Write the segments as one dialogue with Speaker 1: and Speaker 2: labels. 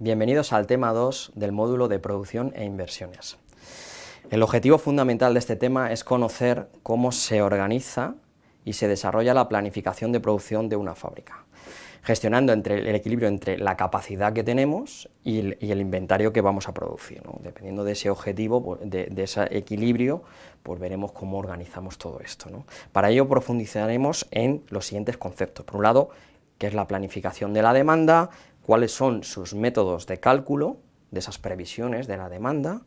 Speaker 1: Bienvenidos al tema 2 del módulo de producción e inversiones. El objetivo fundamental de este tema es conocer cómo se organiza y se desarrolla la planificación de producción de una fábrica, gestionando el equilibrio entre la capacidad que tenemos y el inventario que vamos a producir, ¿no? Dependiendo de ese objetivo, de ese equilibrio, pues veremos cómo organizamos todo esto, ¿no? Para ello profundizaremos en los siguientes conceptos. Por un lado, qué es la planificación de la demanda, cuáles son sus métodos de cálculo de esas previsiones de la demanda,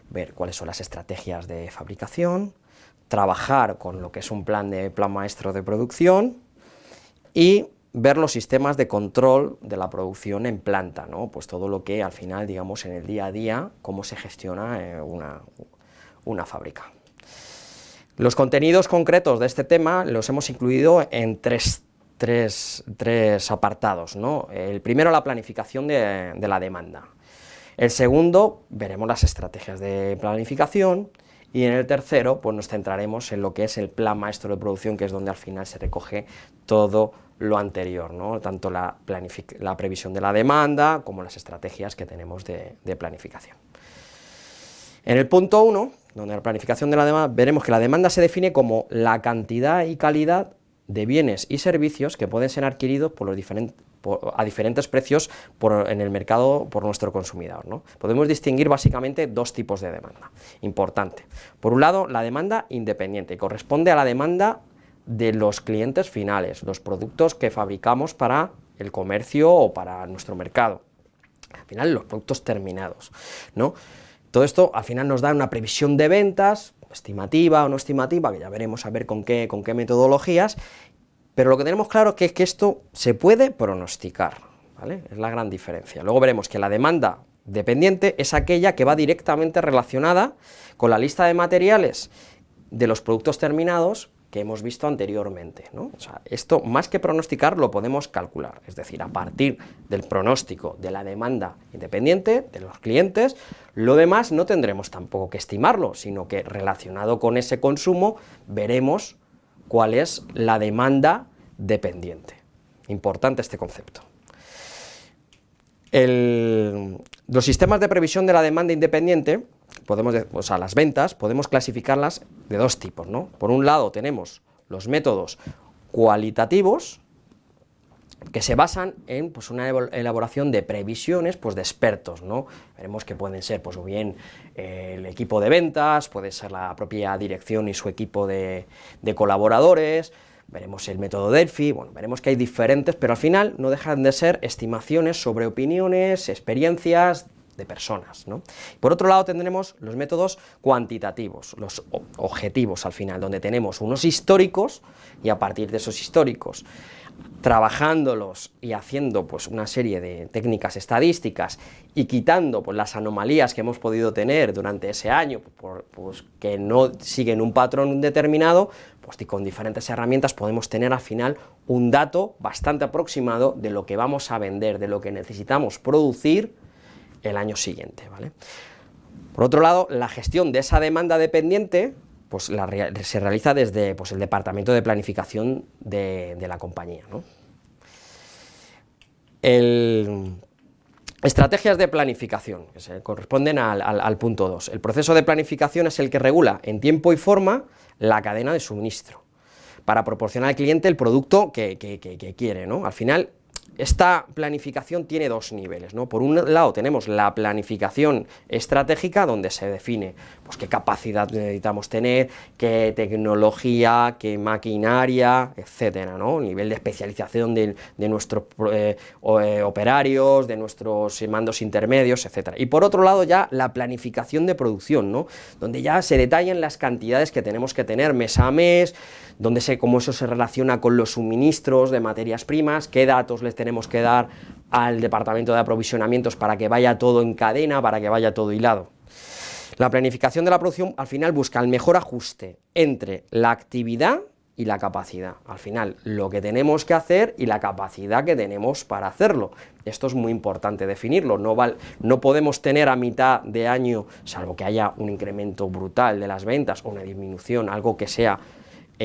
Speaker 1: ver cuáles son las estrategias de fabricación, trabajar con lo que es un plan maestro de producción y ver los sistemas de control de la producción en planta, ¿no? Pues todo lo que al final, digamos, en el día a día, cómo se gestiona una fábrica. Los contenidos concretos de este tema los hemos incluido en tres apartados, ¿no? El primero, la planificación de la demanda. El segundo, veremos las estrategias de planificación. Y en el tercero, pues nos centraremos en lo que es el plan maestro de producción, que es donde al final se recoge todo lo anterior, ¿no? Tanto la previsión de la demanda como las estrategias que tenemos de planificación. En el punto 1, donde la planificación de la demanda, veremos que la demanda se define como la cantidad y calidad de bienes y servicios que pueden ser adquiridos a diferentes precios en el mercado por nuestro consumidor, ¿no? Podemos distinguir básicamente dos tipos de demanda, importante. Por un lado, la demanda independiente, corresponde a la demanda de los clientes finales, los productos que fabricamos para el comercio o para nuestro mercado, al final los productos terminados, ¿no? Todo esto al final nos da una previsión de ventas, estimativa o no estimativa, que ya veremos a ver con qué metodologías, pero lo que tenemos claro es que esto se puede pronosticar, ¿vale? Es la gran diferencia. Luego veremos que la demanda dependiente es aquella que va directamente relacionada con la lista de materiales de los productos terminados que hemos visto anteriormente, ¿no? O sea, esto más que pronosticar lo podemos calcular, es decir, a partir del pronóstico de la demanda independiente de los clientes, lo demás no tendremos tampoco que estimarlo, sino que relacionado con ese consumo veremos cuál es la demanda dependiente. Importante este concepto. Los sistemas de previsión de la demanda independiente, las ventas, podemos clasificarlas de dos tipos, ¿no? Por un lado tenemos los métodos cualitativos, que se basan en una elaboración de previsiones de expertos, ¿no? Veremos que pueden ser o bien el equipo de ventas, puede ser la propia dirección y su equipo de colaboradores, veremos el método Delphi, bueno, veremos que hay diferentes, pero al final no dejan de ser estimaciones sobre opiniones, experiencias de personas, ¿no? Por otro lado tendremos los métodos cuantitativos, los objetivos al final, donde tenemos unos históricos y a partir de esos históricos, trabajándolos y haciendo una serie de técnicas estadísticas y quitando las anomalías que hemos podido tener durante ese año, que no siguen un patrón determinado, y con diferentes herramientas podemos tener al final un dato bastante aproximado de lo que vamos a vender, de lo que necesitamos producir el año siguiente, ¿vale? Por otro lado, la gestión de esa demanda dependiente se realiza desde el departamento de planificación de la compañía, ¿no? Estrategias de planificación, que se corresponden al punto 2. El proceso de planificación es el que regula en tiempo y forma la cadena de suministro, para proporcionar al cliente el producto que quiere, ¿no? Al final, esta planificación tiene dos niveles, ¿no? Por un lado tenemos la planificación estratégica, donde se define qué capacidad necesitamos tener, qué tecnología, qué maquinaria, etcétera, ¿no? El nivel de especialización de nuestros operarios, de nuestros mandos intermedios, etcétera. Y por otro lado ya la planificación de producción, ¿no? Donde ya se detallan las cantidades que tenemos que tener mes a mes, cómo eso se relaciona con los suministros de materias primas, qué datos les tenemos que dar al departamento de aprovisionamientos para que vaya todo en cadena, para que vaya todo hilado. La planificación de la producción al final busca el mejor ajuste entre la actividad y la capacidad. Al final, lo que tenemos que hacer y la capacidad que tenemos para hacerlo. Esto es muy importante definirlo. No podemos tener a mitad de año, salvo que haya un incremento brutal de las ventas o una disminución, algo que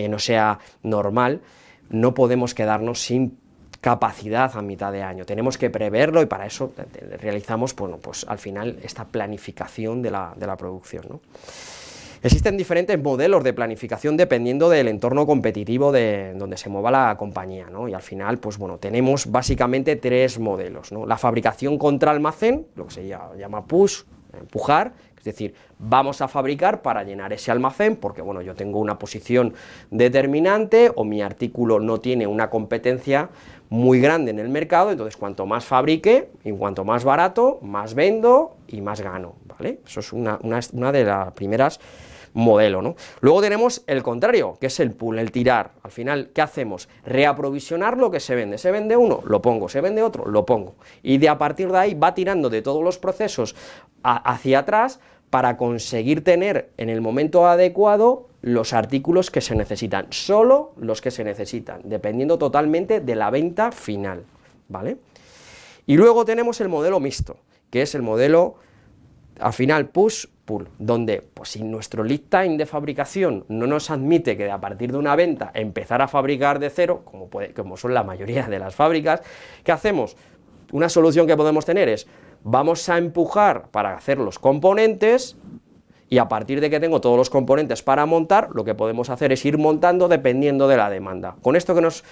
Speaker 1: no sea normal, no podemos quedarnos sin capacidad a mitad de año, tenemos que preverlo y para eso realizamos, bueno, pues al final esta planificación de la producción, ¿no? Existen diferentes modelos de planificación dependiendo del entorno competitivo de donde se mueva la compañía, ¿no? Y al final, pues bueno, tenemos básicamente 3 modelos, ¿no? La fabricación contra almacén, lo que se llama push, empujar, es decir, vamos a fabricar para llenar ese almacén porque, bueno, yo tengo una posición determinante o mi artículo no tiene una competencia muy grande en el mercado, entonces cuanto más fabrique y cuanto más barato, más vendo y más gano, ¿vale? Eso es una de las primeras modelos, ¿no? Luego tenemos el contrario, que es el pull, el tirar. Al final, ¿qué hacemos? Reaprovisionar lo que se vende uno, lo pongo, se vende otro, lo pongo, y a partir de ahí va tirando de todos los procesos hacia atrás para conseguir tener en el momento adecuado los artículos que se necesitan, solo los que se necesitan, dependiendo totalmente de la venta final, ¿vale? Y luego tenemos el modelo mixto, que es el modelo, al final, push-pull, donde, pues si nuestro lead time de fabricación no nos admite que a partir de una venta empezar a fabricar de cero, como son la mayoría de las fábricas, ¿qué hacemos? Una solución que podemos tener es, vamos a empujar para hacer los componentes, y a partir de que tengo todos los componentes para montar, lo que podemos hacer es ir montando dependiendo de la demanda. Con esto que nos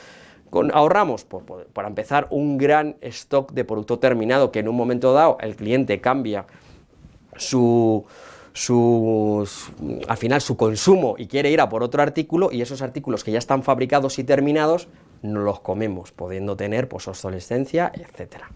Speaker 1: ahorramos, para empezar, un gran stock de producto terminado, que en un momento dado el cliente cambia al final su consumo y quiere ir a por otro artículo, y esos artículos que ya están fabricados y terminados, no los comemos, pudiendo tener pues obsolescencia, etcétera.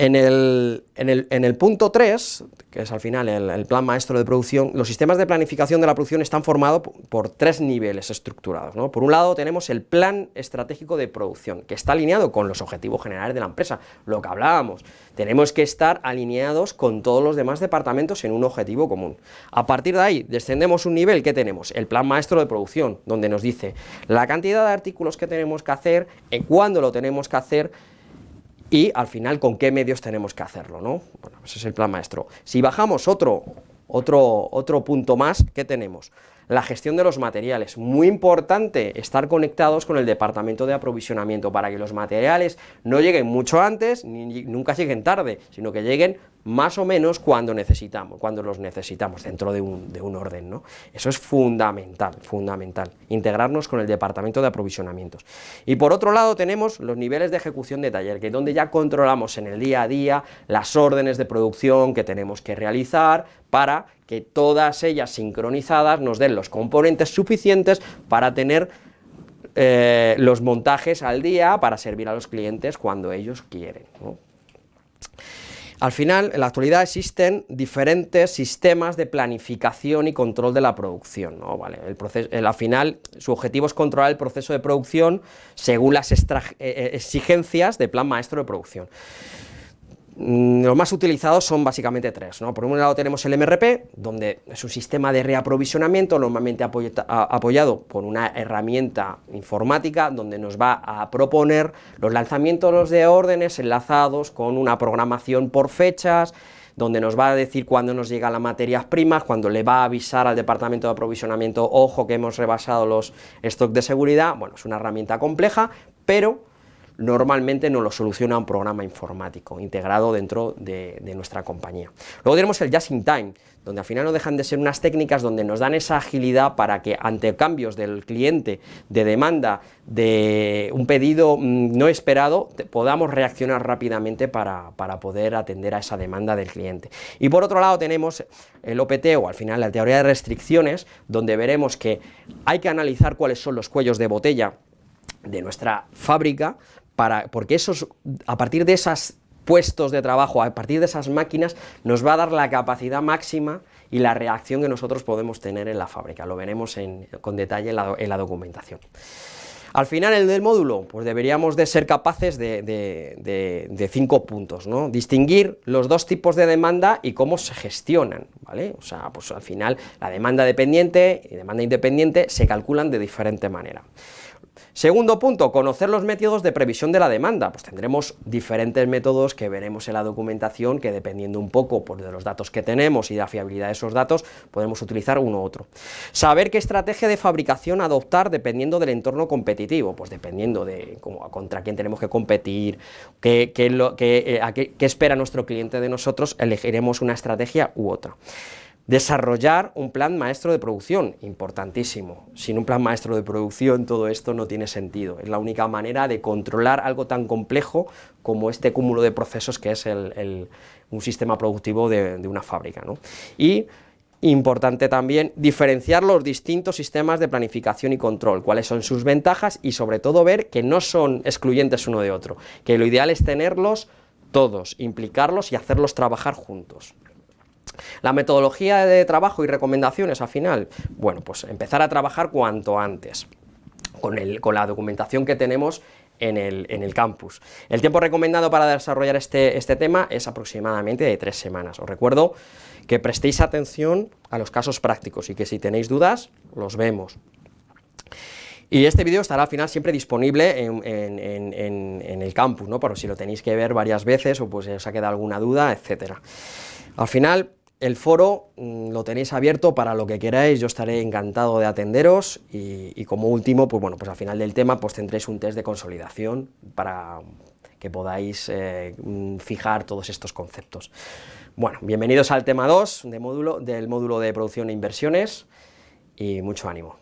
Speaker 1: En el punto 3, que es al final el plan maestro de producción, los sistemas de planificación de la producción están formados por 3 niveles estructurados, ¿no? Por un lado tenemos el plan estratégico de producción, que está alineado con los objetivos generales de la empresa, lo que hablábamos, tenemos que estar alineados con todos los demás departamentos en un objetivo común. A partir de ahí descendemos un nivel, que tenemos el plan maestro de producción, donde nos dice la cantidad de artículos que tenemos que hacer, cuándo lo tenemos que hacer, y al final con qué medios tenemos que hacerlo, ¿no? Bueno, ese es el plan maestro. Si bajamos otro punto más, ¿qué tenemos? La gestión de los materiales. Muy importante estar conectados con el departamento de aprovisionamiento para que los materiales no lleguen mucho antes, ni nunca lleguen tarde, sino que lleguen más o menos cuando los necesitamos, dentro de un orden, ¿no? Eso es fundamental, integrarnos con el departamento de aprovisionamientos. Y por otro lado tenemos los niveles de ejecución de taller, que es donde ya controlamos en el día a día las órdenes de producción que tenemos que realizar para que todas ellas sincronizadas nos den los componentes suficientes para tener los montajes al día para servir a los clientes cuando ellos quieren, ¿no? Al final, en la actualidad existen diferentes sistemas de planificación y control de la producción, ¿no? Vale, al final, su objetivo es controlar el proceso de producción según las exigencias del plan maestro de producción. Los más utilizados son básicamente 3, ¿no? Por un lado tenemos el MRP, donde es un sistema de reaprovisionamiento normalmente apoyado por una herramienta informática, donde nos va a proponer los lanzamientos de órdenes enlazados con una programación por fechas, donde nos va a decir cuándo nos llegan las materias primas, cuando le va a avisar al departamento de aprovisionamiento, ojo que hemos rebasado los stocks de seguridad. Bueno, es una herramienta compleja, pero normalmente nos lo soluciona un programa informático integrado dentro de nuestra compañía. Luego tenemos el Just in Time, donde al final no dejan de ser unas técnicas donde nos dan esa agilidad para que ante cambios del cliente, de demanda, de un pedido no esperado, podamos reaccionar rápidamente para poder atender a esa demanda del cliente. Y por otro lado tenemos el OPT, o al final la teoría de restricciones, donde veremos que hay que analizar cuáles son los cuellos de botella de nuestra fábrica, porque a partir de esos puestos de trabajo, a partir de esas máquinas, nos va a dar la capacidad máxima y la reacción que nosotros podemos tener en la fábrica. Lo veremos con detalle en la documentación. Al final, el del módulo, pues deberíamos de ser capaces de 5 puntos, ¿no? Distinguir los 2 tipos de demanda y cómo se gestionan, ¿vale? O sea, pues al final, la demanda dependiente y demanda independiente se calculan de diferente manera. Segundo punto, conocer los métodos de previsión de la demanda. Pues tendremos diferentes métodos que veremos en la documentación, que dependiendo un poco pues, de los datos que tenemos y de la fiabilidad de esos datos, podemos utilizar uno u otro. Saber qué estrategia de fabricación adoptar dependiendo del entorno competitivo, pues dependiendo de contra quién tenemos que competir, qué espera nuestro cliente de nosotros, elegiremos una estrategia u otra. Desarrollar un plan maestro de producción, importantísimo. Sin un plan maestro de producción todo esto no tiene sentido, es la única manera de controlar algo tan complejo como este cúmulo de procesos que es un sistema productivo de una fábrica, ¿no? Y importante también diferenciar los distintos sistemas de planificación y control, cuáles son sus ventajas y sobre todo ver que no son excluyentes uno de otro, que lo ideal es tenerlos todos, implicarlos y hacerlos trabajar juntos. La metodología de trabajo y recomendaciones al final, bueno, pues empezar a trabajar cuanto antes, con la documentación que tenemos en el campus. El tiempo recomendado para desarrollar este tema es aproximadamente de 3 semanas. Os recuerdo que prestéis atención a los casos prácticos y que si tenéis dudas, los vemos. Y este vídeo estará al final siempre disponible en el campus, ¿no? Por si lo tenéis que ver varias veces o pues os ha quedado alguna duda, etcétera. Al final, el foro lo tenéis abierto para lo que queráis, yo estaré encantado de atenderos y como último, pues bueno, pues al final del tema pues tendréis un test de consolidación para que podáis fijar todos estos conceptos. Bueno, bienvenidos al tema 2 del módulo de producción e inversiones y mucho ánimo.